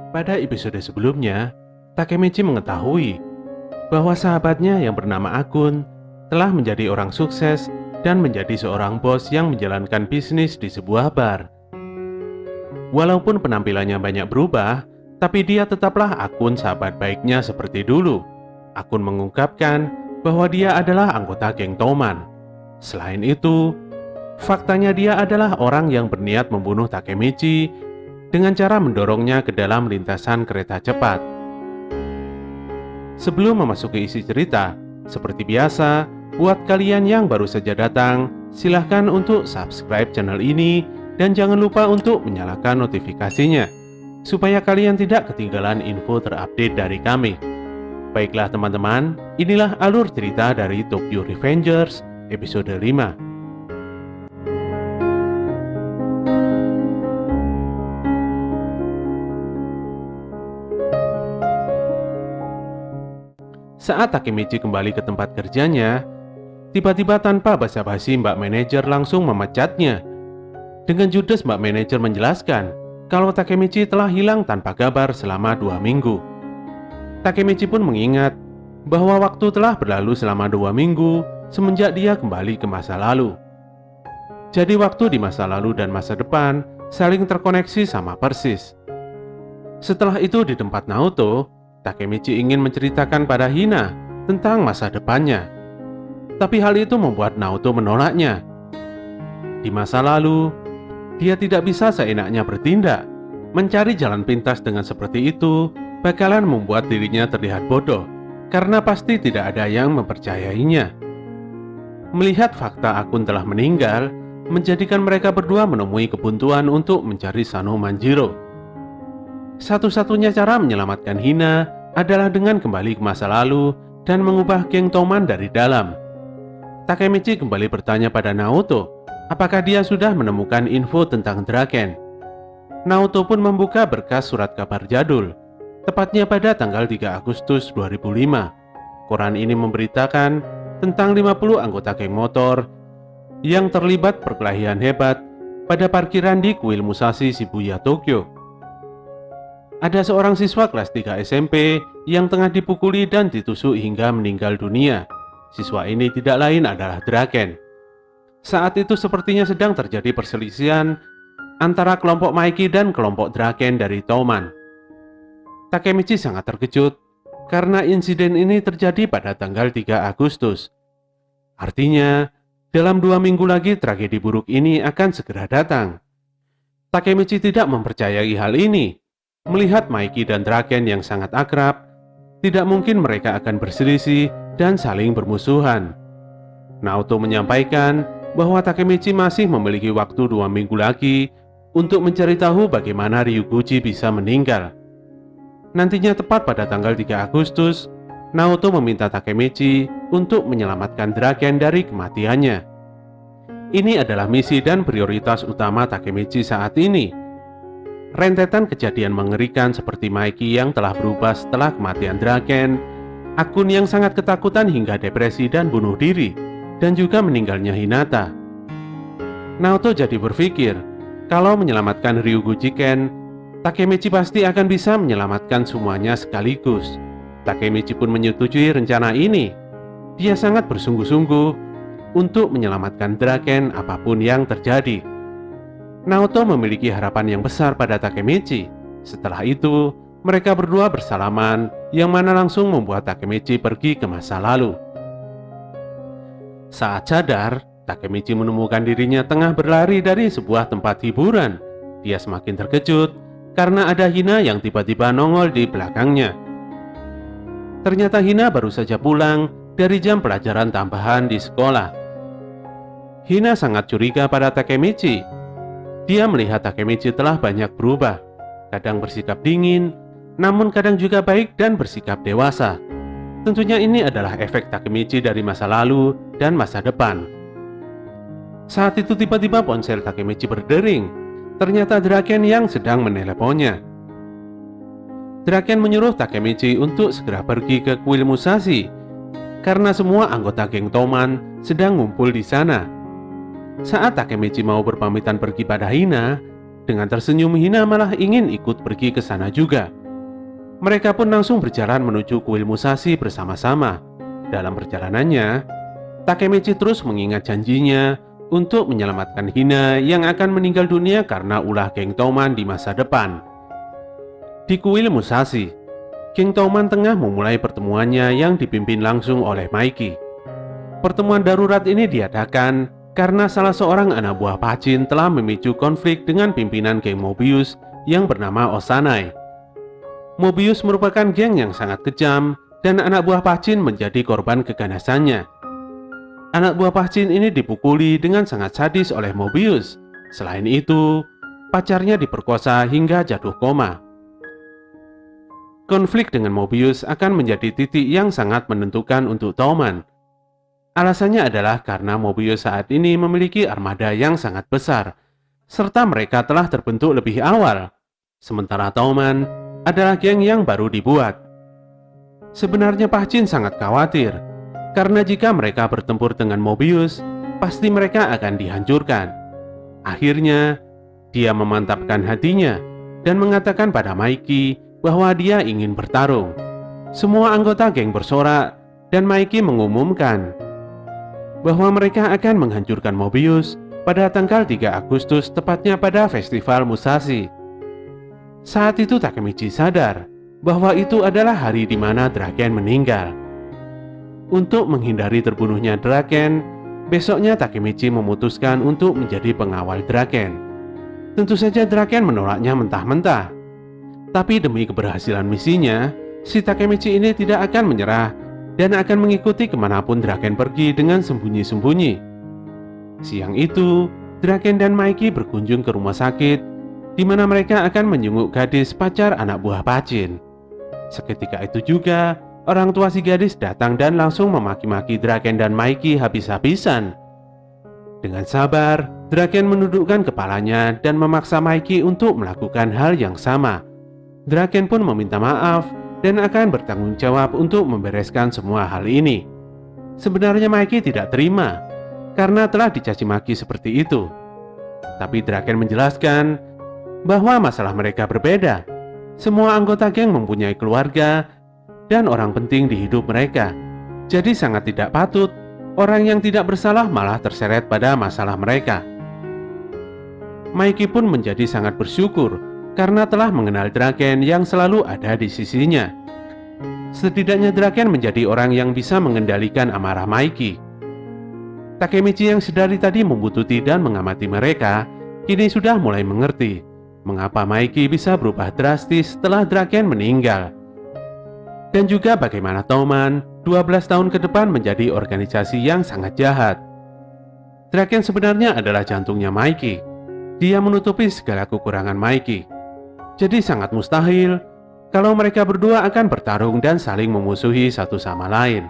Pada episode sebelumnya, Takemichi mengetahui bahwa sahabatnya yang bernama Akun telah menjadi orang sukses dan menjadi seorang bos yang menjalankan bisnis di sebuah bar. Walaupun penampilannya banyak berubah, tapi dia tetaplah Akun sahabat baiknya seperti dulu. Akun mengungkapkan bahwa dia adalah anggota geng Toman. Selain itu, faktanya dia adalah orang yang berniat membunuh Takemichi dengan cara mendorongnya ke dalam lintasan kereta cepat. Sebelum memasuki isi cerita, seperti biasa, buat kalian yang baru saja datang, silahkan untuk subscribe channel ini dan jangan lupa untuk menyalakan notifikasinya, supaya kalian tidak ketinggalan info terupdate dari kami. Baiklah teman-teman, inilah alur cerita dari Tokyo Revengers episode 5. Saat Takemichi kembali ke tempat kerjanya, tiba-tiba tanpa basa-basi Mbak Manajer langsung memecatnya. Dengan judes Mbak Manajer menjelaskan kalau Takemichi telah hilang tanpa kabar selama 2 minggu. Takemichi pun mengingat bahwa waktu telah berlalu selama 2 minggu semenjak dia kembali ke masa lalu. Jadi waktu di masa lalu dan masa depan saling terkoneksi sama persis. Setelah itu di tempat Naoto, Takemichi ingin menceritakan pada Hina tentang masa depannya. Tapi hal itu membuat Naoto menolaknya. Di masa lalu, dia tidak bisa seenaknya bertindak. Mencari jalan pintas dengan seperti itu bakalan membuat dirinya terlihat bodoh, karena pasti tidak ada yang mempercayainya. Melihat fakta Akun telah meninggal, menjadikan mereka berdua menemui kebuntuan untuk mencari Sano Manjiro. Satu-satunya cara menyelamatkan Hina adalah dengan kembali ke masa lalu dan mengubah geng Toman dari dalam. Takemichi kembali bertanya pada Naoto, apakah dia sudah menemukan info tentang Draken. Naoto pun membuka berkas surat kabar jadul, tepatnya pada tanggal 3 Agustus 2005. Koran ini memberitakan tentang 50 anggota geng motor yang terlibat perkelahian hebat pada parkiran di kuil Musashi Shibuya, Tokyo. Ada seorang siswa kelas 3 SMP yang tengah dipukuli dan ditusuk hingga meninggal dunia. Siswa ini tidak lain adalah Draken. Saat itu sepertinya sedang terjadi perselisihan antara kelompok Maiki dan kelompok Draken dari Toman. Takemichi sangat terkejut karena insiden ini terjadi pada tanggal 3 Agustus. Artinya, dalam 2 minggu lagi tragedi buruk ini akan segera datang. Takemichi tidak mempercayai hal ini. Melihat Maiki dan Draken yang sangat akrab, tidak mungkin mereka akan berselisih dan saling bermusuhan. Naoto menyampaikan bahwa Takemichi masih memiliki waktu 2 minggu lagi untuk mencari tahu bagaimana Ryuguchi bisa meninggal. Nantinya tepat pada tanggal 3 Agustus, Naoto meminta Takemichi untuk menyelamatkan Draken dari kematiannya. Ini adalah misi dan prioritas utama Takemichi saat ini. Rentetan kejadian mengerikan seperti Maiki yang telah berubah setelah kematian Draken, Akun yang sangat ketakutan hingga depresi dan bunuh diri, dan juga meninggalnya Hinata. Naoto jadi berpikir, kalau menyelamatkan Ryuguchi Ken, Takemichi pasti akan bisa menyelamatkan semuanya sekaligus. Takemichi pun menyetujui rencana ini. Dia sangat bersungguh-sungguh untuk menyelamatkan Draken apapun yang terjadi. Naoto memiliki harapan yang besar pada Takemichi. Setelah itu, mereka berdua bersalaman, yang mana langsung membuat Takemichi pergi ke masa lalu. Saat sadar, Takemichi menemukan dirinya tengah berlari dari sebuah tempat hiburan. Dia semakin terkejut karena ada Hina yang tiba-tiba nongol di belakangnya. Ternyata Hina baru saja pulang dari jam pelajaran tambahan di sekolah. Hina sangat curiga pada Takemichi. Dia melihat Takemichi telah banyak berubah, kadang bersikap dingin, namun kadang juga baik dan bersikap dewasa. Tentunya ini adalah efek Takemichi dari masa lalu dan masa depan. Saat itu tiba-tiba ponsel Takemichi berdering. Ternyata Draken yang sedang meneleponnya. Draken menyuruh Takemichi untuk segera pergi ke kuil Musashi, karena semua anggota geng Toman sedang ngumpul di sana. Saat Takemichi mau berpamitan pergi pada Hina, dengan tersenyum Hina malah ingin ikut pergi ke sana juga. Mereka pun langsung berjalan menuju kuil Musashi bersama-sama. Dalam perjalanannya, Takemichi terus mengingat janjinya untuk menyelamatkan Hina yang akan meninggal dunia karena ulah geng Toman di masa depan. Di kuil Musashi, geng Toman tengah memulai pertemuannya yang dipimpin langsung oleh Maiki. Pertemuan darurat ini diadakan karena salah seorang anak buah Pachin telah memicu konflik dengan pimpinan geng Mobius yang bernama Osanai. Mobius merupakan geng yang sangat kejam dan anak buah Pachin menjadi korban keganasannya. Anak buah Pachin ini dipukuli dengan sangat sadis oleh Mobius. Selain itu, pacarnya diperkosa hingga jatuh koma. Konflik dengan Mobius akan menjadi titik yang sangat menentukan untuk Toman. Alasannya adalah karena Mobius saat ini memiliki armada yang sangat besar, serta mereka telah terbentuk lebih awal. Sementara Toman adalah geng yang baru dibuat. Sebenarnya Pachin sangat khawatir, karena jika mereka bertempur dengan Mobius, pasti mereka akan dihancurkan. Akhirnya, dia memantapkan hatinya dan mengatakan pada Maiki bahwa dia ingin bertarung. Semua anggota geng bersorak dan Maiki mengumumkan bahwa mereka akan menghancurkan Mobius pada tanggal 3 Agustus tepatnya pada festival Musashi. Saat itu Takemichi sadar bahwa itu adalah hari di mana Draken meninggal. Untuk menghindari terbunuhnya Draken, besoknya Takemichi memutuskan untuk menjadi pengawal Draken. Tentu saja Draken menolaknya mentah-mentah. Tapi demi keberhasilan misinya, si Takemichi ini tidak akan menyerah dan akan mengikuti kemanapun Draken pergi dengan sembunyi-sembunyi. Siang itu, Draken dan Maiki berkunjung ke rumah sakit, di mana mereka akan menjenguk gadis pacar anak buah Pachin. Seketika itu juga, orang tua si gadis datang dan langsung memaki-maki Draken dan Maiki habis-habisan. Dengan sabar, Draken menundukkan kepalanya dan memaksa Maiki untuk melakukan hal yang sama. Draken pun meminta maaf dan akan bertanggung jawab untuk membereskan semua hal ini. Sebenarnya Maiki tidak terima karena telah dicaci maki seperti itu. Tapi Draken menjelaskan bahwa masalah mereka berbeda. Semua anggota geng mempunyai keluarga dan orang penting di hidup mereka. Jadi sangat tidak patut orang yang tidak bersalah malah terseret pada masalah mereka. Maiki pun menjadi sangat bersyukur karena telah mengenal Draken yang selalu ada di sisinya. Setidaknya Draken menjadi orang yang bisa mengendalikan amarah Maiki. Takemichi yang sedari tadi membututi dan mengamati mereka, kini sudah mulai mengerti mengapa Maiki bisa berubah drastis setelah Draken meninggal. Dan juga bagaimana Toman 12 tahun ke depan menjadi organisasi yang sangat jahat. Draken sebenarnya adalah jantungnya Maiki. Dia menutupi segala kekurangan Maiki. Jadi sangat mustahil kalau mereka berdua akan bertarung dan saling memusuhi satu sama lain.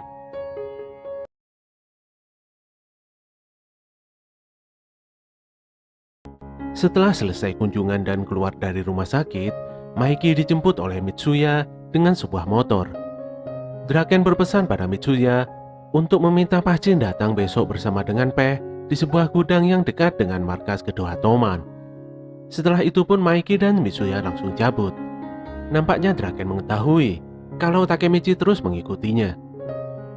Setelah selesai kunjungan dan keluar dari rumah sakit, Maiki dijemput oleh Mitsuya dengan sebuah motor. Draken berpesan pada Mitsuya untuk meminta Pachin datang besok bersama dengan Peh di sebuah gudang yang dekat dengan markas kedua Toman. Setelah itu pun Maiki dan Mitsuya langsung cabut. Nampaknya Draken mengetahui kalau Takemichi terus mengikutinya.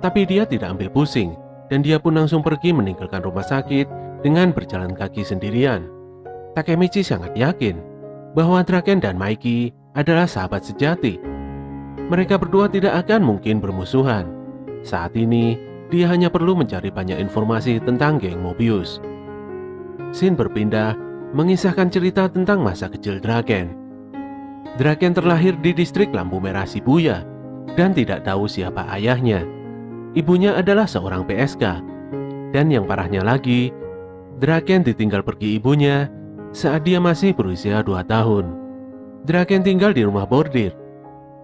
Tapi dia tidak ambil pusing dan dia pun langsung pergi meninggalkan rumah sakit dengan berjalan kaki sendirian. Takemichi sangat yakin bahwa Draken dan Maiki adalah sahabat sejati. Mereka berdua tidak akan mungkin bermusuhan. Saat ini, dia hanya perlu mencari banyak informasi tentang geng Mobius. Scene berpindah mengisahkan cerita tentang masa kecil Draken. Draken terlahir di distrik lampu merah Shibuya dan tidak tahu siapa ayahnya. Ibunya adalah seorang PSK. Dan yang parahnya lagi, Draken ditinggal pergi ibunya saat dia masih berusia 2 tahun. Draken tinggal di rumah bordir.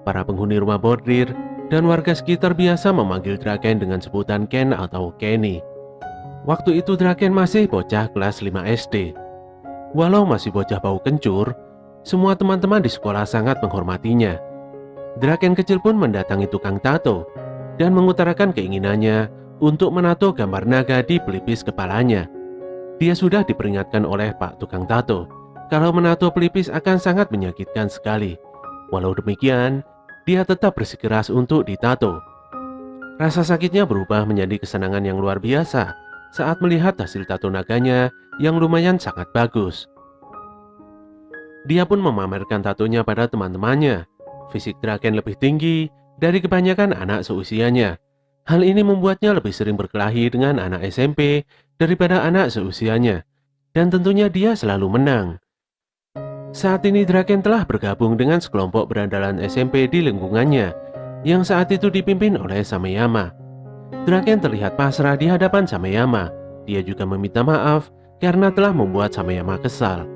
Para penghuni rumah bordir dan warga sekitar biasa memanggil Draken dengan sebutan Ken atau Kenny. Waktu itu Draken masih bocah kelas 5 SD. Walau masih bocah bau kencur, semua teman-teman di sekolah sangat menghormatinya. Draken kecil pun mendatangi tukang tato dan mengutarakan keinginannya untuk menato gambar naga di pelipis kepalanya. Dia sudah diperingatkan oleh Pak tukang tato kalau menato pelipis akan sangat menyakitkan sekali. Walau demikian, dia tetap bersikeras untuk ditato. Rasa sakitnya berubah menjadi kesenangan yang luar biasa saat melihat hasil tato naganya yang lumayan sangat bagus. Dia pun memamerkan tatonya pada teman-temannya. Fisik Draken lebih tinggi dari kebanyakan anak seusianya. Hal ini membuatnya lebih sering berkelahi dengan anak SMP daripada anak seusianya. Dan tentunya dia selalu menang. Saat ini Draken telah bergabung dengan sekelompok berandalan SMP di lingkungannya, yang saat itu dipimpin oleh Sameyama. Draken terlihat pasrah di hadapan Sameyama. Dia juga meminta maaf karena telah membuat Sameyama kesal.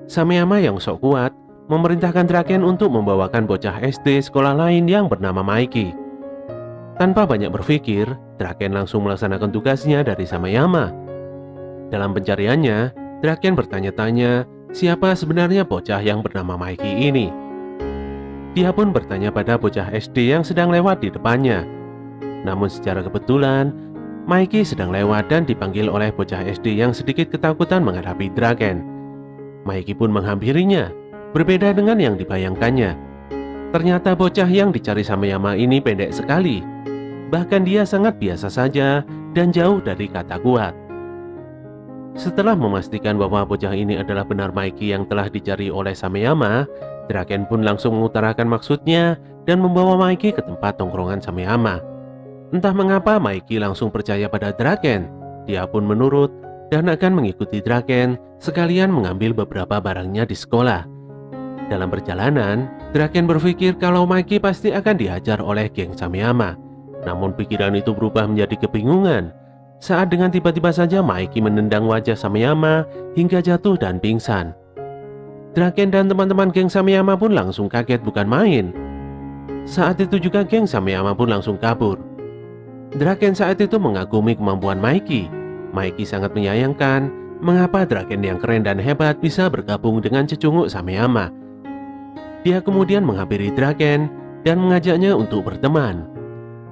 Sameyama yang sok kuat memerintahkan Draken untuk membawakan bocah SD sekolah lain yang bernama Maiki. Tanpa banyak berpikir, Draken langsung melaksanakan tugasnya dari Sameyama. Dalam pencariannya, Draken bertanya-tanya siapa sebenarnya bocah yang bernama Maiki ini. Dia pun bertanya pada bocah SD yang sedang lewat di depannya. Namun secara kebetulan, Maiki sedang lewat dan dipanggil oleh bocah SD yang sedikit ketakutan menghadapi Draken. Maiki pun menghampirinya, berbeda dengan yang dibayangkannya. Ternyata bocah yang dicari Sameyama ini pendek sekali. Bahkan dia sangat biasa saja dan jauh dari kata kuat. Setelah memastikan bahwa bocah ini adalah benar Maiki yang telah dicari oleh Sameyama, Draken pun langsung mengutarakan maksudnya dan membawa Maiki ke tempat tongkrongan Sameyama. Entah mengapa Maiki langsung percaya pada Draken. Dia pun menurut dan akan mengikuti Draken sekalian mengambil beberapa barangnya di sekolah. Dalam perjalanan, Draken berpikir kalau Maiki pasti akan dihajar oleh geng Sameyama. Namun pikiran itu berubah menjadi kebingungan saat dengan tiba-tiba saja Maiki menendang wajah Sameyama hingga jatuh dan pingsan. Draken dan teman-teman geng Sameyama pun langsung kaget bukan main. Saat itu juga geng Sameyama pun langsung kabur. Draken saat itu mengagumi kemampuan Maiki. Maiki sangat menyayangkan mengapa Draken yang keren dan hebat bisa bergabung dengan cecunguk Sameyama. Dia kemudian menghampiri Draken dan mengajaknya untuk berteman.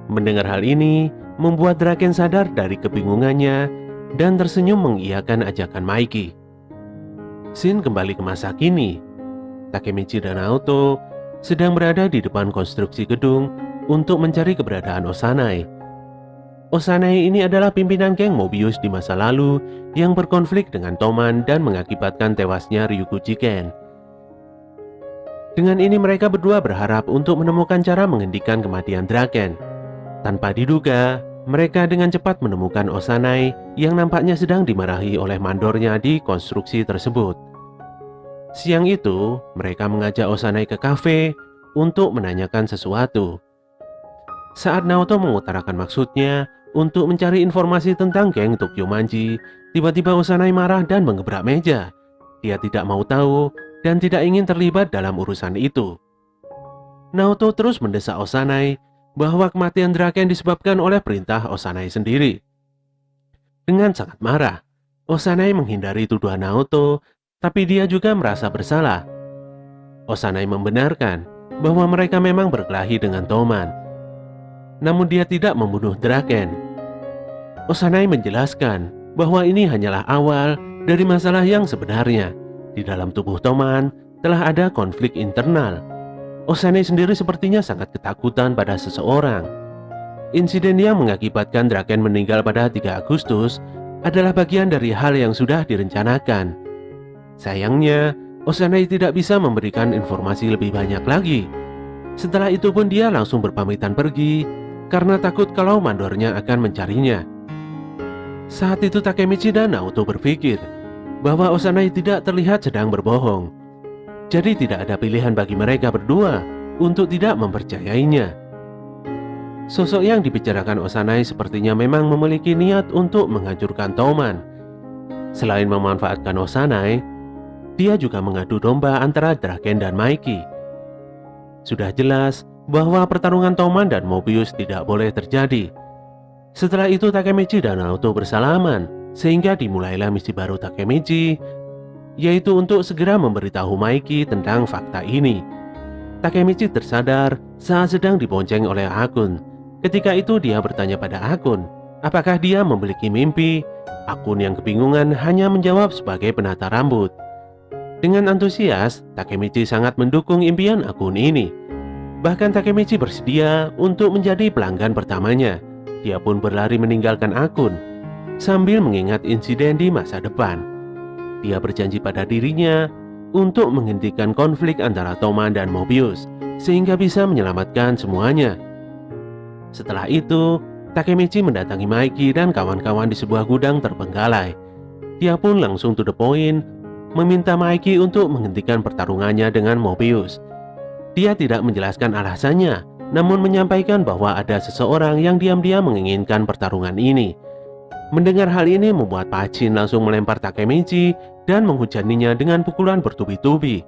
Mendengar hal ini membuat Draken sadar dari kebingungannya dan tersenyum mengiyakan ajakan Maiki. Scene kembali ke masa kini. Takemichi dan Naoto sedang berada di depan konstruksi gedung untuk mencari keberadaan Osanai. Osanai ini adalah pimpinan geng Mobius di masa lalu yang berkonflik dengan Toman dan mengakibatkan tewasnya Ryuko Jiken. Dengan ini mereka berdua berharap untuk menemukan cara menghentikan kematian Draken. Tanpa diduga, mereka dengan cepat menemukan Osanai yang nampaknya sedang dimarahi oleh mandornya di konstruksi tersebut. Siang itu, mereka mengajak Osanai ke kafe untuk menanyakan sesuatu. Saat Naoto mengutarakan maksudnya untuk mencari informasi tentang geng Tokyo Manji, tiba-tiba Osanai marah dan mengebrak meja. Dia tidak mau tahu dan tidak ingin terlibat dalam urusan itu. Naoto terus mendesak Osanai bahwa kematian Draken disebabkan oleh perintah Osanai sendiri. Dengan sangat marah, Osanai menghindari tuduhan Naoto, tapi dia juga merasa bersalah. Osanai membenarkan bahwa mereka memang berkelahi dengan Toman. Namun dia tidak membunuh Draken. Osanai menjelaskan bahwa ini hanyalah awal dari masalah yang sebenarnya. Di dalam tubuh Toman telah ada konflik internal. Osanai sendiri sepertinya sangat ketakutan pada seseorang. Insiden yang mengakibatkan Draken meninggal pada 3 Agustus adalah bagian dari hal yang sudah direncanakan. Sayangnya, Osanai tidak bisa memberikan informasi lebih banyak lagi. Setelah itu pun dia langsung berpamitan pergi karena takut kalau mandornya akan mencarinya. Saat itu Takemichi dan Naoto berpikir bahwa Osanai tidak terlihat sedang berbohong. Jadi tidak ada pilihan bagi mereka berdua untuk tidak mempercayainya. Sosok yang dibicarakan Osanai sepertinya memang memiliki niat untuk menghancurkan Toman. Selain memanfaatkan Osanai, dia juga mengadu domba antara Draken dan Maiki. Sudah jelas bahwa pertarungan Toman dan Mobius tidak boleh terjadi. Setelah itu Takemichi dan Naoto bersalaman, sehingga dimulailah misi baru Takemichi, yaitu untuk segera memberitahu Maiki tentang fakta ini. Takemichi tersadar saat sedang dibonceng oleh Akun. Ketika itu dia bertanya pada Akun, apakah dia memiliki mimpi? Akun yang kebingungan hanya menjawab sebagai penata rambut. Dengan antusias, Takemichi sangat mendukung impian Akun ini. Bahkan Takemichi bersedia untuk menjadi pelanggan pertamanya. Dia pun berlari meninggalkan akun, sambil mengingat insiden di masa depan. Dia berjanji pada dirinya untuk menghentikan konflik antara Toman dan Mobius, sehingga bisa menyelamatkan semuanya. Setelah itu, Takemichi mendatangi Maiki dan kawan-kawan di sebuah gudang terbengkalai. Dia pun langsung to the point, meminta Maiki untuk menghentikan pertarungannya dengan Mobius. Dia tidak menjelaskan alasannya, namun menyampaikan bahwa ada seseorang yang diam-diam menginginkan pertarungan ini. Mendengar hal ini membuat Pachin langsung melempar Takemichi dan menghujaninya dengan pukulan bertubi-tubi.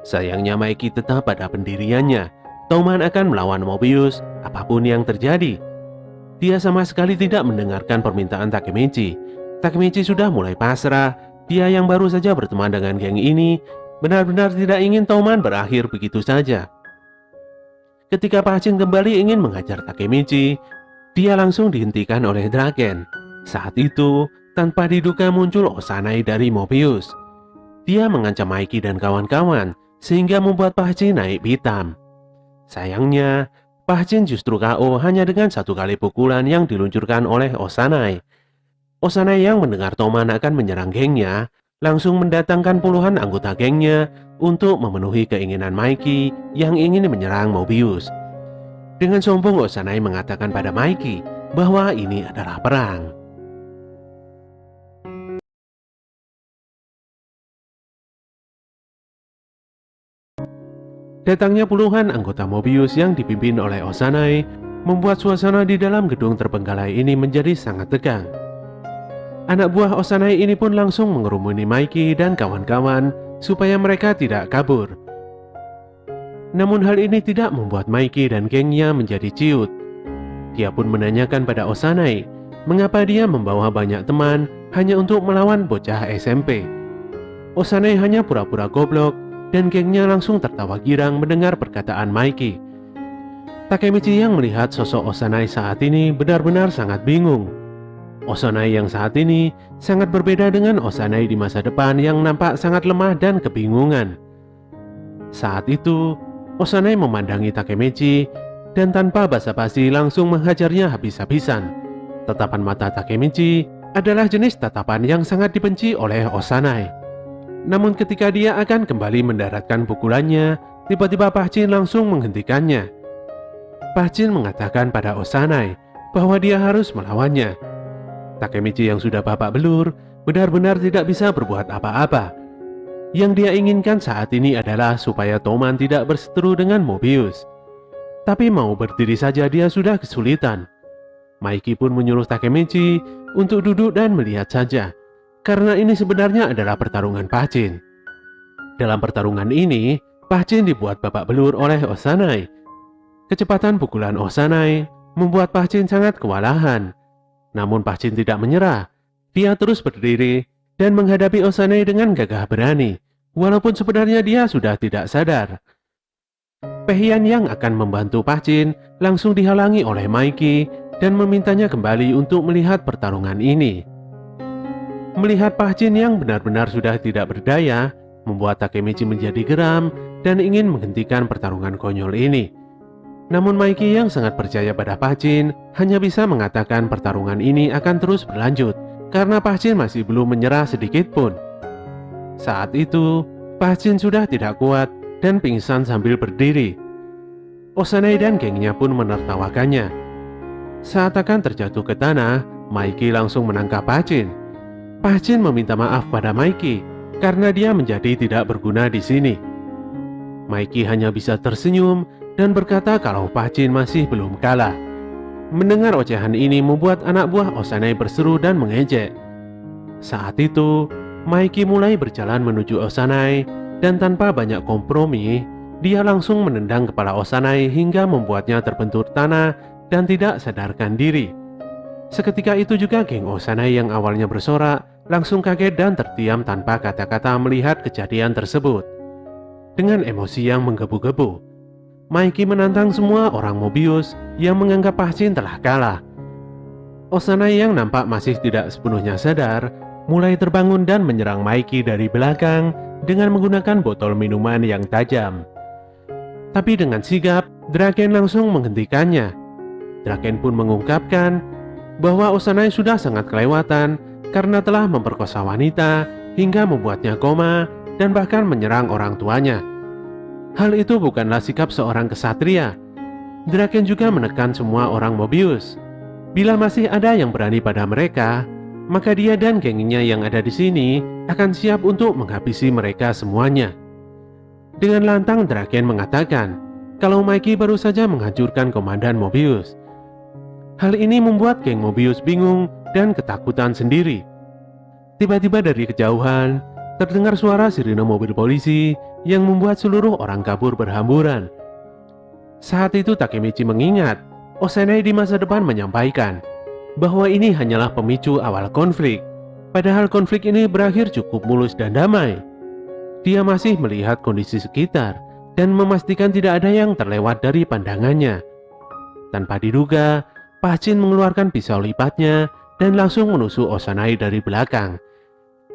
Sayangnya Maiki tetap pada pendiriannya. Toman akan melawan Mobius apapun yang terjadi. Dia sama sekali tidak mendengarkan permintaan Takemichi. Takemichi sudah mulai pasrah. Dia yang baru saja berteman dengan geng ini benar-benar tidak ingin Toman berakhir begitu saja. Ketika Pachin kembali ingin menghajar Takemichi, dia langsung dihentikan oleh Draken. Saat itu, tanpa diduga muncul Osanai dari Mobius. Dia mengancam Maiki dan kawan-kawan, sehingga membuat Pachin naik pitam. Sayangnya, Pachin justru KO hanya dengan satu kali pukulan yang diluncurkan oleh Osanai. Osanai yang mendengar Toman akan menyerang gengnya, langsung mendatangkan puluhan anggota gengnya untuk memenuhi keinginan Maiki yang ingin menyerang Mobius. Dengan sombong Osanai mengatakan pada Maiki bahwa ini adalah perang. Datangnya puluhan anggota Mobius yang dipimpin oleh Osanai membuat suasana di dalam gedung terbengkalai ini menjadi sangat tegang. Anak buah Osanai ini pun langsung mengerumuni Maiki dan kawan-kawan supaya mereka tidak kabur. Namun hal ini tidak membuat Maiki dan gengnya menjadi ciut. Dia pun menanyakan pada Osanai mengapa dia membawa banyak teman hanya untuk melawan bocah SMP. Osanai hanya pura-pura goblok dan gengnya langsung tertawa girang mendengar perkataan Maiki. Takemichi yang melihat sosok Osanai saat ini benar-benar sangat bingung. Osanai yang saat ini sangat berbeda dengan Osanai di masa depan yang nampak sangat lemah dan kebingungan. Saat itu, Osanai memandangi Takemichi dan tanpa basa-basi langsung menghajarnya habis-habisan. Tatapan mata Takemichi adalah jenis tatapan yang sangat dibenci oleh Osanai. Namun ketika dia akan kembali mendaratkan pukulannya, tiba-tiba Pachin langsung menghentikannya. Pachin mengatakan pada Osanai bahwa dia harus melawannya. Takemichi yang sudah babak belur benar-benar tidak bisa berbuat apa-apa. Yang dia inginkan saat ini adalah supaya Toman tidak berseteru dengan Mobius. Tapi mau berdiri saja dia sudah kesulitan. Maiki pun menyuruh Takemichi untuk duduk dan melihat saja, karena ini sebenarnya adalah pertarungan Pachin. Dalam pertarungan ini, Pachin dibuat babak belur oleh Osanai. Kecepatan pukulan Osanai membuat Pachin sangat kewalahan. Namun Pachin tidak menyerah. Dia terus berdiri dan menghadapi Osanai dengan gagah berani, walaupun sebenarnya dia sudah tidak sadar. Peihan yang akan membantu Pachin langsung dihalangi oleh Maiki dan memintanya kembali untuk melihat pertarungan ini. Melihat Pachin yang benar-benar sudah tidak berdaya, membuat Takemichi menjadi geram dan ingin menghentikan pertarungan konyol ini. Namun Maiki yang sangat percaya pada Pachin hanya bisa mengatakan pertarungan ini akan terus berlanjut karena Pachin masih belum menyerah sedikit pun. Saat itu, Pachin sudah tidak kuat dan pingsan sambil berdiri. Osanai dan gengnya pun menertawakannya. Saat akan terjatuh ke tanah, Maiki langsung menangkap Pachin. Pachin meminta maaf pada Maiki karena dia menjadi tidak berguna di sini. Maiki hanya bisa tersenyum dan berkata kalau Pachin masih belum kalah. Mendengar ocehan ini membuat anak buah Osanai berseru dan mengejek. Saat itu, Maiki mulai berjalan menuju Osanai dan tanpa banyak kompromi, dia langsung menendang kepala Osanai hingga membuatnya terbentur tanah dan tidak sadarkan diri. Seketika itu juga geng Osanai yang awalnya bersorak langsung kaget dan terdiam tanpa kata-kata melihat kejadian tersebut. Dengan emosi yang menggebu-gebu, Maiki menantang semua orang Mobius yang menganggap Pachin telah kalah. Osanai yang nampak masih tidak sepenuhnya sadar, mulai terbangun dan menyerang Maiki dari belakang dengan menggunakan botol minuman yang tajam. Tapi dengan sigap, Draken langsung menghentikannya. Draken pun mengungkapkan bahwa Osanai sudah sangat kelewatan karena telah memperkosa wanita hingga membuatnya koma dan bahkan menyerang orang tuanya. Hal itu bukanlah sikap seorang kesatria. Draken juga menekan semua orang Mobius. Bila masih ada yang berani pada mereka, maka dia dan gengnya yang ada di sini akan siap untuk menghabisi mereka semuanya. Dengan lantang Draken mengatakan kalau Mikey baru saja menghancurkan komandan Mobius. Hal ini membuat geng Mobius bingung dan ketakutan sendiri. Tiba-tiba dari kejauhan, terdengar suara sirine mobil polisi yang membuat seluruh orang kabur berhamburan. Saat itu Takemichi mengingat Osanai di masa depan menyampaikan bahwa ini hanyalah pemicu awal konflik. Padahal konflik ini berakhir cukup mulus dan damai. Dia masih melihat kondisi sekitar dan memastikan tidak ada yang terlewat dari pandangannya. Tanpa diduga, Pachin mengeluarkan pisau lipatnya dan langsung menusuk Osanai dari belakang.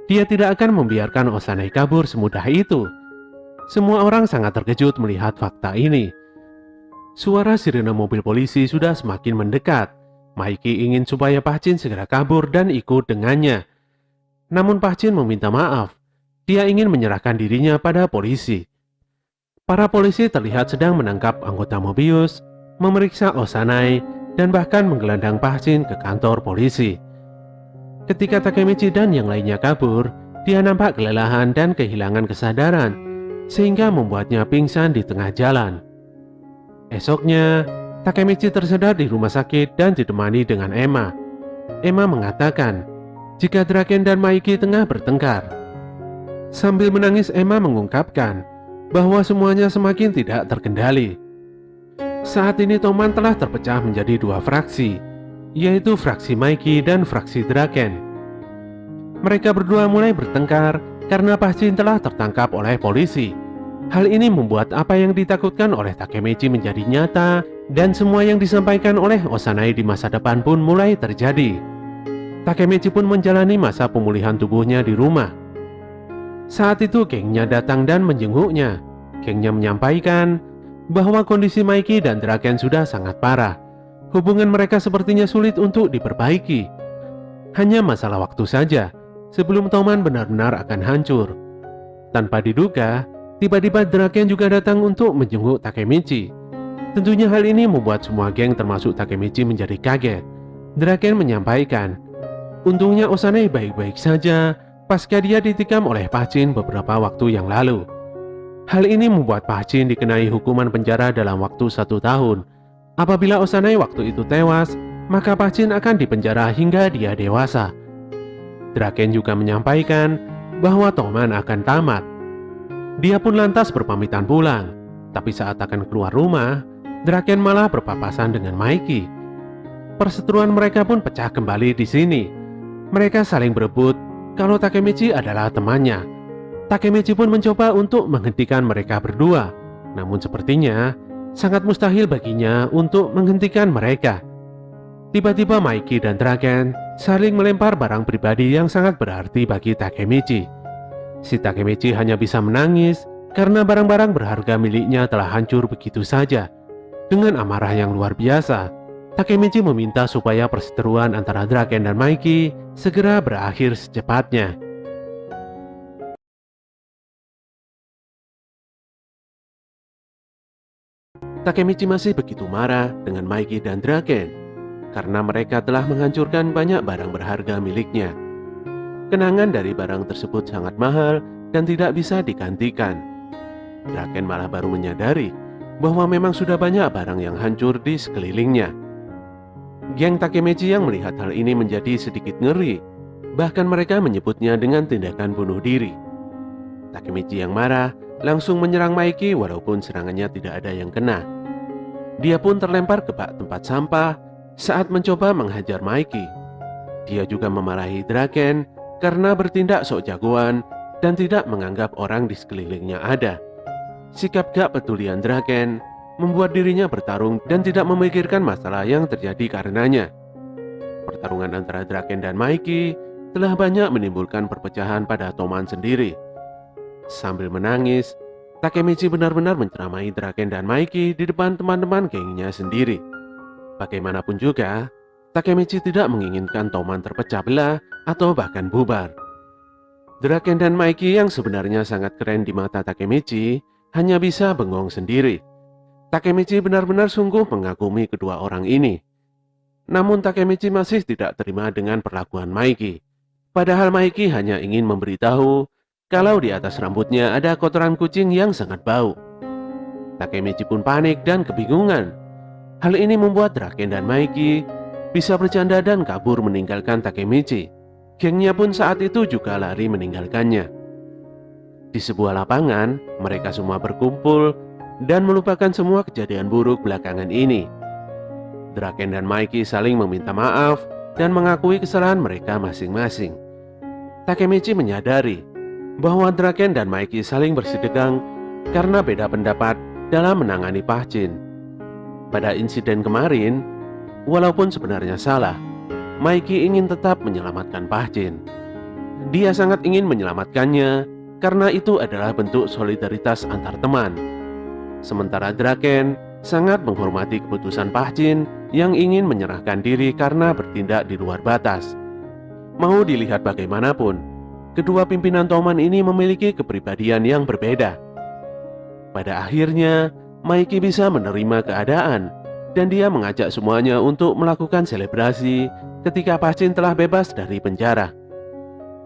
Dia tidak akan membiarkan Osanai kabur semudah itu. Semua orang sangat terkejut melihat fakta ini. Suara sirine mobil polisi sudah semakin mendekat. Mikey ingin supaya Pachin segera kabur dan ikut dengannya. Namun Pachin meminta maaf. Dia ingin menyerahkan dirinya pada polisi. Para polisi terlihat sedang menangkap anggota Mobius, memeriksa Osanai, dan bahkan menggelandang Pachin ke kantor polisi. Ketika Takemichi dan yang lainnya kabur, dia nampak kelelahan dan kehilangan kesadaran, sehingga membuatnya pingsan di tengah jalan. Esoknya, Takemichi tersedar di rumah sakit dan ditemani dengan Emma. Emma mengatakan jika Draken dan Mikey tengah bertengkar. Sambil menangis, Emma mengungkapkan bahwa semuanya semakin tidak terkendali. Saat ini Toman telah terpecah menjadi dua fraksi, yaitu fraksi Mikey dan fraksi Draken. Mereka berdua mulai bertengkar karena Pachin telah tertangkap oleh polisi. Hal ini membuat apa yang ditakutkan oleh Takemichi menjadi nyata, dan semua yang disampaikan oleh Osanai di masa depan pun mulai terjadi. Takemichi pun menjalani masa pemulihan tubuhnya di rumah. Saat itu gengnya datang dan menjenguknya. Gengnya menyampaikan bahwa kondisi Mikey dan Draken sudah sangat parah. Hubungan mereka sepertinya sulit untuk diperbaiki. Hanya masalah waktu saja sebelum Toman benar-benar akan hancur. Tanpa diduga, tiba-tiba Draken juga datang untuk menjenguk Takemichi. Tentunya hal ini membuat semua geng termasuk Takemichi menjadi kaget. Draken menyampaikan, untungnya Osanai baik-baik saja pasca dia ditikam oleh Pachin beberapa waktu yang lalu. Hal ini membuat Pachin dikenai hukuman penjara dalam waktu 1 tahun. Apabila Osanai waktu itu tewas, maka Pachin akan dipenjara hingga dia dewasa. Draken juga menyampaikan bahwa Toman akan tamat. Dia pun lantas berpamitan pulang. Tapi saat akan keluar rumah, Draken malah berpapasan dengan Mikey. Perseteruan mereka pun pecah kembali di sini. Mereka saling berebut kalau Takemichi adalah temannya. Takemichi pun mencoba untuk menghentikan mereka berdua, namun sepertinya sangat mustahil baginya untuk menghentikan mereka. Tiba-tiba Mikey dan Draken saling melempar barang pribadi yang sangat berarti bagi Takemichi. Si Takemichi hanya bisa menangis karena barang-barang berharga miliknya telah hancur begitu saja. Dengan amarah yang luar biasa, Takemichi meminta supaya perseteruan antara Draken dan Mikey segera berakhir secepatnya. Takemichi masih begitu marah dengan Mikey dan Draken karena mereka telah menghancurkan banyak barang berharga miliknya. Kenangan dari barang tersebut sangat mahal dan tidak bisa digantikan. Draken malah baru menyadari bahwa memang sudah banyak barang yang hancur di sekelilingnya. Geng Takemichi yang melihat hal ini menjadi sedikit ngeri, bahkan mereka menyebutnya dengan tindakan bunuh diri. Takemichi yang marah langsung menyerang Mikey walaupun serangannya tidak ada yang kena. Dia pun terlempar ke bak tempat sampah saat mencoba menghajar Mikey. Dia juga memarahi Draken karena bertindak sok jagoan dan tidak menganggap orang di sekelilingnya ada. Sikap gak pedulian Draken membuat dirinya bertarung dan tidak memikirkan masalah yang terjadi karenanya. Pertarungan antara Draken dan Mikey telah banyak menimbulkan perpecahan pada Toman sendiri. Sambil menangis, Takemichi benar-benar menceramai Draken dan Maiki di depan teman-teman gengnya sendiri. Bagaimanapun juga, Takemichi tidak menginginkan Toman terpecah belah atau bahkan bubar. Draken dan Maiki yang sebenarnya sangat keren di mata Takemichi hanya bisa bengong sendiri. Takemichi benar-benar sungguh mengagumi kedua orang ini. Namun Takemichi masih tidak terima dengan perlakuan Maiki. Padahal Maiki hanya ingin memberitahu kalau di atas rambutnya ada kotoran kucing yang sangat bau. Takemichi pun panik dan kebingungan. Hal ini membuat Draken dan Maiki bisa bercanda dan kabur meninggalkan Takemichi. Gengnya pun saat itu juga lari meninggalkannya. Di sebuah lapangan, mereka semua berkumpul dan melupakan semua kejadian buruk belakangan ini. Draken dan Maiki saling meminta maaf dan mengakui kesalahan mereka masing-masing. Takemichi menyadari bahwa Draken dan Maiki saling bersitegang karena beda pendapat dalam menangani Pahjin. Pada insiden kemarin, walaupun sebenarnya salah, Maiki ingin tetap menyelamatkan Pahjin. Dia sangat ingin menyelamatkannya karena itu adalah bentuk solidaritas antar teman. Sementara Draken sangat menghormati keputusan Pahjin yang ingin menyerahkan diri karena bertindak di luar batas. Mau dilihat bagaimanapun, kedua pimpinan Toman ini memiliki kepribadian yang berbeda. Pada akhirnya, Maiki bisa menerima keadaan dan dia mengajak semuanya untuk melakukan selebrasi ketika Pahjin telah bebas dari penjara.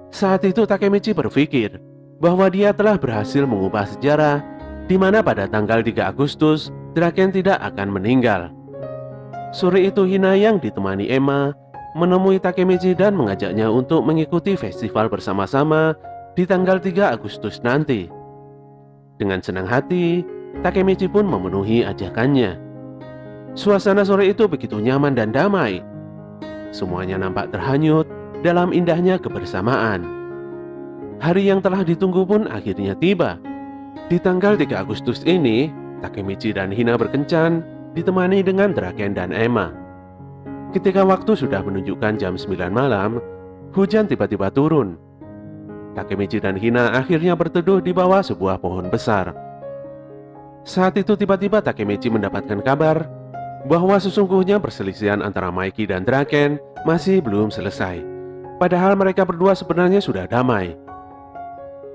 Saat itu Takemichi berpikir bahwa dia telah berhasil mengubah sejarah di mana pada tanggal 3 Agustus Draken tidak akan meninggal. Sore itu Hina yang ditemani Emma menemui Takemichi dan mengajaknya untuk mengikuti festival bersama-sama di tanggal 3 Agustus nanti. Dengan senang hati, Takemichi pun memenuhi ajakannya. Suasana sore itu begitu nyaman dan damai. Semuanya nampak terhanyut dalam indahnya kebersamaan. Hari yang telah ditunggu pun akhirnya tiba. Di tanggal 3 Agustus ini, Takemichi dan Hina berkencan ditemani dengan Draken dan Emma. Ketika waktu sudah menunjukkan jam 9 malam, hujan tiba-tiba turun. Takemichi dan Hina akhirnya berteduh di bawah sebuah pohon besar. Saat itu tiba-tiba Takemichi mendapatkan kabar bahwa sesungguhnya perselisihan antara Maiki dan Draken masih belum selesai. Padahal mereka berdua sebenarnya sudah damai.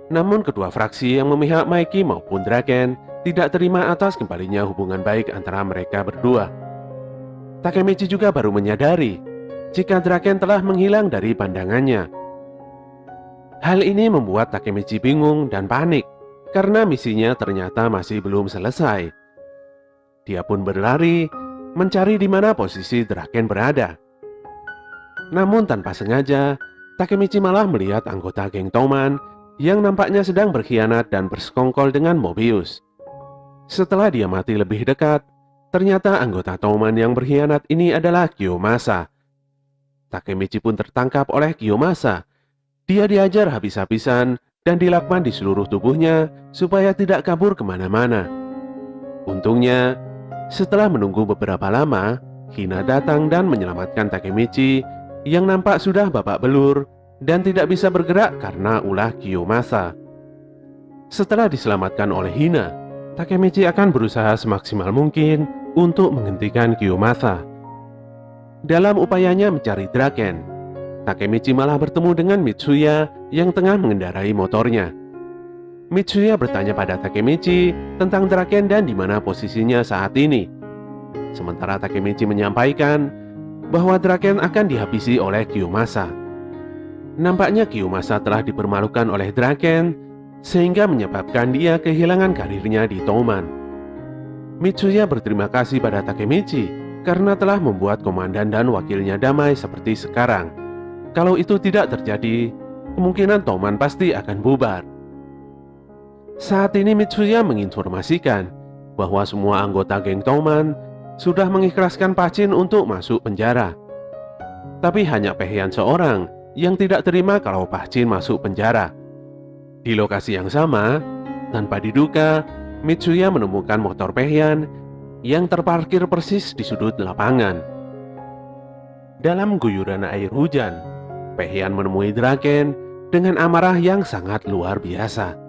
Namun kedua fraksi yang memihak Maiki maupun Draken tidak terima atas kembalinya hubungan baik antara mereka berdua. Takemichi juga baru menyadari jika Draken telah menghilang dari pandangannya. Hal ini membuat Takemichi bingung dan panik karena misinya ternyata masih belum selesai. Dia pun berlari mencari di mana posisi Draken berada. Namun tanpa sengaja, Takemichi malah melihat anggota geng Toman yang nampaknya sedang berkhianat dan bersekongkol dengan Mobius. Setelah dia mati lebih dekat, ternyata anggota Toman yang berkhianat ini adalah Kiyomasa. Takemichi pun tertangkap oleh Kiyomasa. Dia diajar habis-habisan dan dilakban di seluruh tubuhnya supaya tidak kabur kemana-mana. Untungnya, setelah menunggu beberapa lama, Hina datang dan menyelamatkan Takemichi yang nampak sudah babak belur dan tidak bisa bergerak karena ulah Kiyomasa. Setelah diselamatkan oleh Hina, Takemichi akan berusaha semaksimal mungkin untuk menghentikan Kiyomasa. Dalam upayanya mencari Draken, Takemichi malah bertemu dengan Mitsuya yang tengah mengendarai motornya. Mitsuya bertanya pada Takemichi tentang Draken dan di mana posisinya saat ini. Sementara Takemichi menyampaikan bahwa Draken akan dihabisi oleh Kiyomasa. Nampaknya Kiyomasa telah dipermalukan oleh Draken sehingga menyebabkan dia kehilangan karirnya di Toman. Mitsuya berterima kasih pada Takemichi karena telah membuat komandan dan wakilnya damai seperti sekarang. Kalau itu tidak terjadi, kemungkinan Toman pasti akan bubar. Saat ini Mitsuya menginformasikan bahwa semua anggota geng Toman sudah mengikhlaskan Pahjin untuk masuk penjara. Tapi hanya Paehan seorang yang tidak terima kalau Pahjin masuk penjara. Di lokasi yang sama, tanpa diduga, Mitsuya menemukan motor Paehan yang terparkir persis di sudut lapangan. Dalam guyuran air hujan, Paehan menemui Draken dengan amarah yang sangat luar biasa.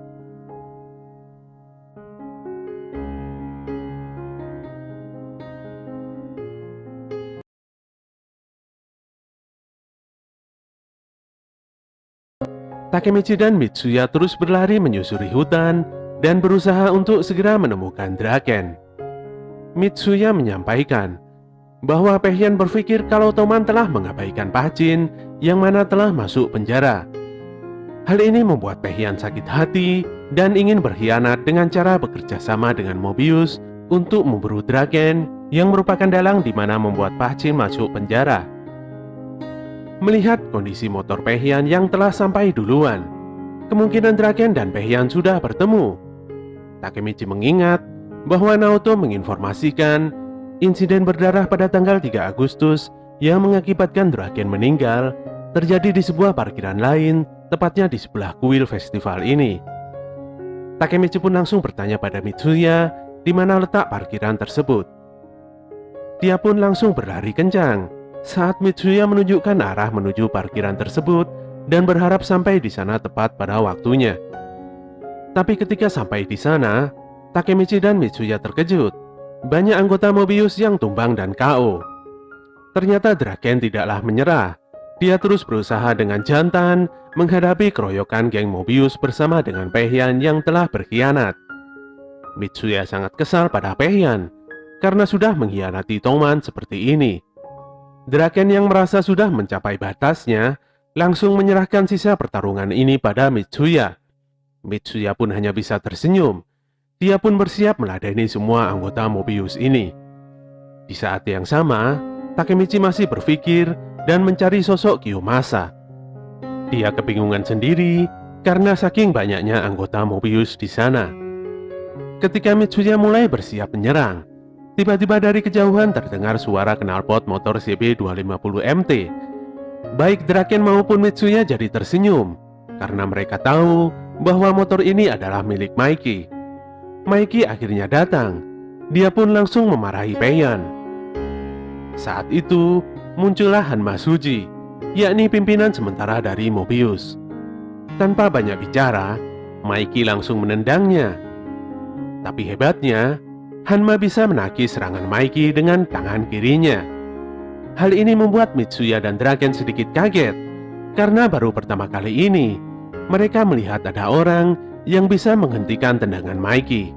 Takemichi dan Mitsuya terus berlari menyusuri hutan dan berusaha untuk segera menemukan Draken. Mitsuya menyampaikan bahwa Peihan berpikir kalau Toman telah mengabaikan Pachin yang mana telah masuk penjara. Hal ini membuat Peihan sakit hati dan ingin berkhianat dengan cara bekerja sama dengan Mobius untuk memburu Draken yang merupakan dalang di mana membuat Pachin masuk penjara. Melihat kondisi motor Peihan yang telah sampai duluan, kemungkinan Draken dan Peihan sudah bertemu. Takemichi mengingat bahwa Naoto menginformasikan insiden berdarah pada tanggal 3 Agustus yang mengakibatkan Draken meninggal terjadi di sebuah parkiran lain, tepatnya di sebelah kuil festival ini. Takemichi pun langsung bertanya pada Mitsuya di mana letak parkiran tersebut. Dia pun langsung berlari kencang saat Mitsuya menunjukkan arah menuju parkiran tersebut dan berharap sampai di sana tepat pada waktunya. Tapi ketika sampai di sana, Takemichi dan Mitsuya terkejut. Banyak anggota Mobius yang tumbang dan KO. Ternyata Draken tidaklah menyerah. Dia terus berusaha dengan jantan menghadapi keroyokan geng Mobius bersama dengan Peihan yang telah berkhianat. Mitsuya sangat kesal pada Peihan karena sudah mengkhianati Toman seperti ini. Draken yang merasa sudah mencapai batasnya langsung menyerahkan sisa pertarungan ini pada Mitsuya. Mitsuya pun hanya bisa tersenyum. Dia pun bersiap meladeni semua anggota Mobius ini. Di saat yang sama, Takemichi masih berpikir dan mencari sosok Kiyomasa. Dia kebingungan sendiri karena saking banyaknya anggota Mobius di sana. Ketika Mitsuya mulai bersiap menyerang, tiba-tiba dari kejauhan terdengar suara knalpot motor CB250MT. Baik Draken maupun Mitsuya jadi tersenyum karena mereka tahu bahwa motor ini adalah milik Maiki. Maiki akhirnya datang. Dia pun langsung memarahi Peihan. Saat itu muncullah Hanma Suji, yakni pimpinan sementara dari Mobius. Tanpa banyak bicara, Maiki langsung menendangnya. Tapi hebatnya, Hanma bisa menagih serangan Maiki dengan tangan kirinya. Hal ini membuat Mitsuya dan Draken sedikit kaget, karena baru pertama kali ini mereka melihat ada orang yang bisa menghentikan tendangan Maiki.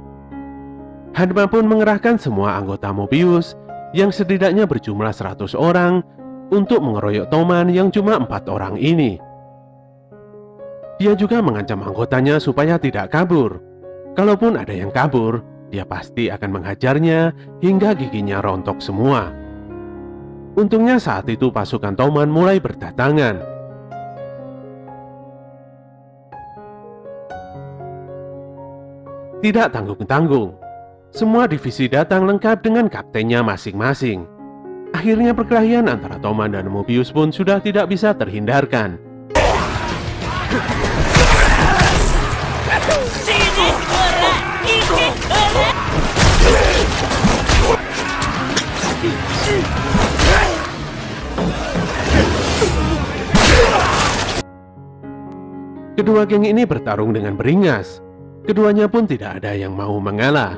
Hanma pun mengerahkan semua anggota Mobius yang setidaknya berjumlah 100 orang untuk mengeroyok Toman yang cuma 4 orang ini. Dia juga mengancam anggotanya supaya tidak kabur. Kalaupun ada yang kabur, dia pasti akan menghajarnya hingga giginya rontok semua. Untungnya saat itu pasukan Toman mulai berdatangan. Tidak tanggung-tanggung, semua divisi datang lengkap dengan kaptennya masing-masing. Akhirnya perkelahian antara Toman dan Mobius pun sudah tidak bisa terhindarkan. Kedua geng ini bertarung dengan beringas. Keduanya pun tidak ada yang mau mengalah.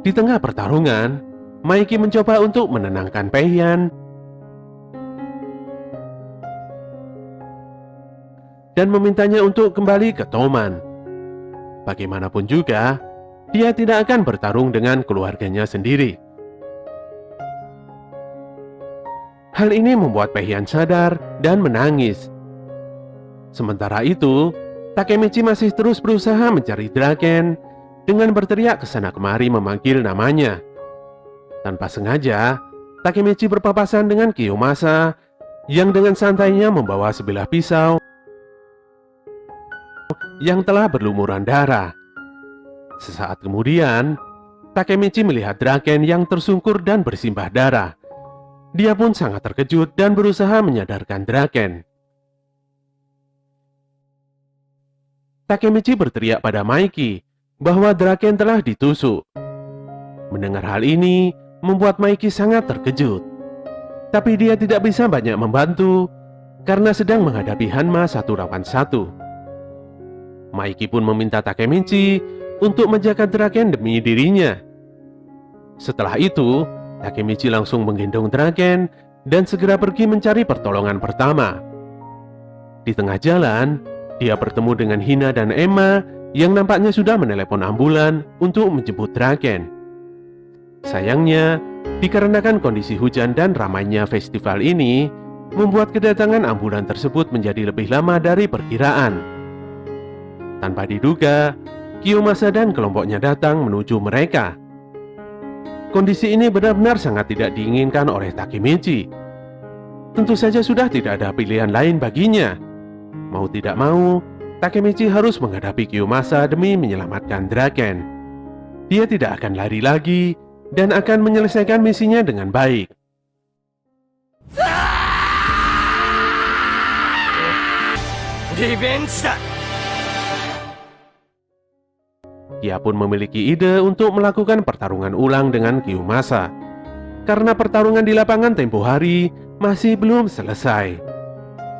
Di tengah pertarungan, Maiki mencoba untuk menenangkan Peihan dan memintanya untuk kembali ke Toman. Bagaimanapun juga, dia tidak akan bertarung dengan keluarganya sendiri. Hal ini membuat Peihan sadar dan menangis. Sementara itu, Takemichi masih terus berusaha mencari Draken dengan berteriak kesana kemari memanggil namanya. Tanpa sengaja, Takemichi berpapasan dengan Kiyomasa yang dengan santainya membawa sebilah pisau yang telah berlumuran darah. Sesaat kemudian, Takemichi melihat Draken yang tersungkur dan bersimbah darah. Dia pun sangat terkejut dan berusaha menyadarkan Draken. Takemichi berteriak pada Maiki bahwa Draken telah ditusuk. Mendengar hal ini membuat Maiki sangat terkejut. Tapi dia tidak bisa banyak membantu karena sedang menghadapi Hanma 1 lawan 1. Maiki pun meminta Takemichi untuk menjaga Draken demi dirinya. Setelah itu, Takemichi langsung menggendong Draken dan segera pergi mencari pertolongan pertama. Di tengah jalan, Dia bertemu dengan Hina dan Emma yang nampaknya sudah menelepon ambulan untuk menjemput Draken. Sayangnya, dikarenakan kondisi hujan dan ramainya festival ini, membuat kedatangan ambulan tersebut menjadi lebih lama dari perkiraan. Tanpa diduga, Kiyomasa dan kelompoknya datang menuju mereka. Kondisi ini benar-benar sangat tidak diinginkan oleh Takemichi. Tentu saja sudah tidak ada pilihan lain baginya. Mau tidak mau, Takemichi harus menghadapi Kiyomasa demi menyelamatkan Draken. Dia tidak akan lari lagi dan akan menyelesaikan misinya dengan baik. Dia pun memiliki ide untuk melakukan pertarungan ulang dengan Kiyomasa. Karena pertarungan di lapangan tempo hari masih belum selesai.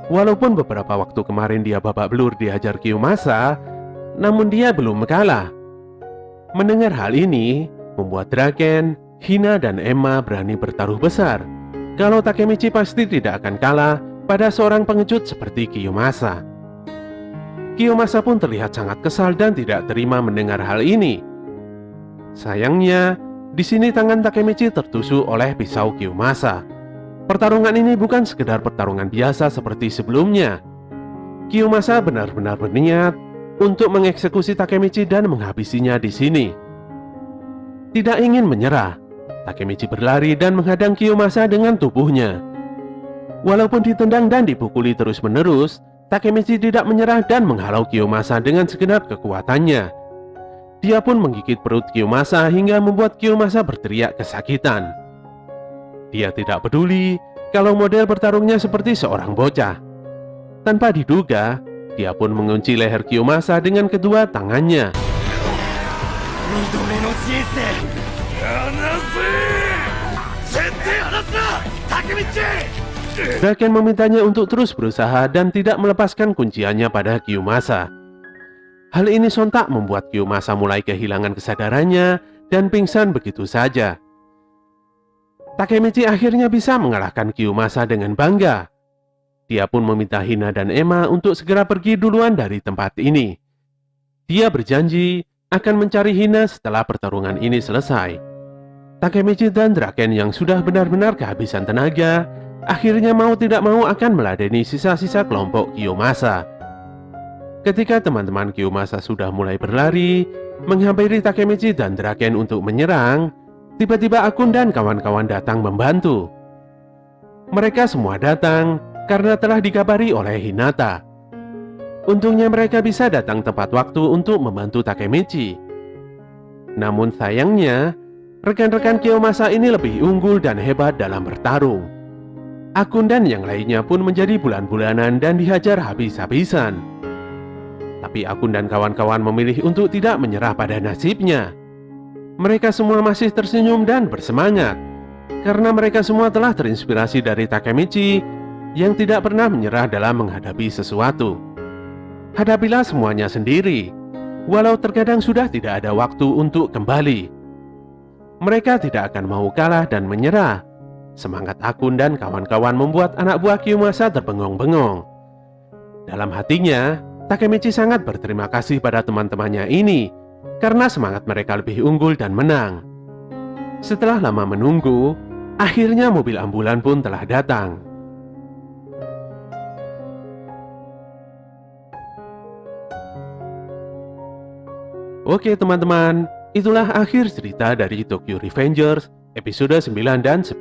Walaupun beberapa waktu kemarin dia babak belur dihajar Kiyomasa, namun dia belum kalah. Mendengar hal ini, membuat Draken, Hina dan Emma berani bertaruh besar kalau Takemichi pasti tidak akan kalah pada seorang pengecut seperti Kiyomasa. Kiyomasa pun terlihat sangat kesal dan tidak terima mendengar hal ini. Sayangnya, di sini tangan Takemichi tertusuk oleh pisau Kiyomasa. Pertarungan ini bukan sekedar pertarungan biasa seperti sebelumnya. Kiyomasa benar-benar berniat untuk mengeksekusi Takemichi dan menghabisinya di sini. Tidak ingin menyerah, Takemichi berlari dan menghadang Kiyomasa dengan tubuhnya. Walaupun ditendang dan dipukuli terus-menerus, Takemichi tidak menyerah dan menghalau Kiyomasa dengan segenap kekuatannya. Dia pun menggigit perut Kiyomasa hingga membuat Kiyomasa berteriak kesakitan. Dia tidak peduli kalau model bertarungnya seperti seorang bocah. Tanpa diduga, dia pun mengunci leher Kiyomasa dengan kedua tangannya. Draken memintanya untuk terus berusaha dan tidak melepaskan kunciannya pada Kiyomasa. Hal ini sontak membuat Kiyomasa mulai kehilangan kesadarannya dan pingsan begitu saja. Takemichi akhirnya bisa mengalahkan Kiyomasa dengan bangga. Dia pun meminta Hina dan Emma untuk segera pergi duluan dari tempat ini. Dia berjanji akan mencari Hina setelah pertarungan ini selesai. Takemichi dan Draken yang sudah benar-benar kehabisan tenaga, akhirnya mau tidak mau akan meladeni sisa-sisa kelompok Kiyomasa. Ketika teman-teman Kiyomasa sudah mulai berlari, menghampiri Takemichi dan Draken untuk menyerang, tiba-tiba Akun dan kawan-kawan datang membantu. Mereka semua datang karena telah dikabari oleh Hinata. Untungnya mereka bisa datang tepat waktu untuk membantu Takemichi. Namun sayangnya, rekan-rekan Kiyomasa ini lebih unggul dan hebat dalam bertarung. Akun dan yang lainnya pun menjadi bulan-bulanan dan dihajar habis-habisan. Tapi Akun dan kawan-kawan memilih untuk tidak menyerah pada nasibnya. Mereka semua masih tersenyum dan bersemangat karena mereka semua telah terinspirasi dari Takemichi yang tidak pernah menyerah dalam menghadapi sesuatu. Hadapilah semuanya sendiri, walau terkadang sudah tidak ada waktu untuk kembali. Mereka tidak akan mau kalah dan menyerah. Semangat Akun dan kawan-kawan membuat anak buah Kiyomasa terbengong-bengong. Dalam hatinya, Takemichi sangat berterima kasih pada teman-temannya ini karena semangat mereka lebih unggul dan menang. Setelah lama menunggu, akhirnya mobil ambulan pun telah datang. Oke teman-teman, itulah akhir cerita dari Tokyo Revengers episode 9 dan 10.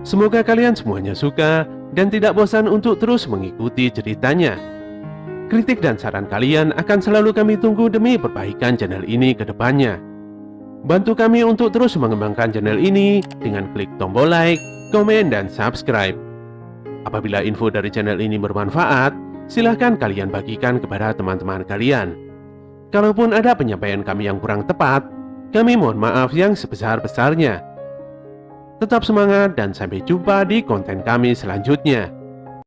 Semoga kalian semuanya suka dan tidak bosan untuk terus mengikuti ceritanya. Kritik dan saran kalian akan selalu kami tunggu demi perbaikan channel ini ke depannya. Bantu kami untuk terus mengembangkan channel ini dengan klik tombol like, komen, dan subscribe. Apabila info dari channel ini bermanfaat, silahkan kalian bagikan kepada teman-teman kalian. Kalaupun ada penyampaian kami yang kurang tepat, kami mohon maaf yang sebesar-besarnya. Tetap semangat dan sampai jumpa di konten kami selanjutnya.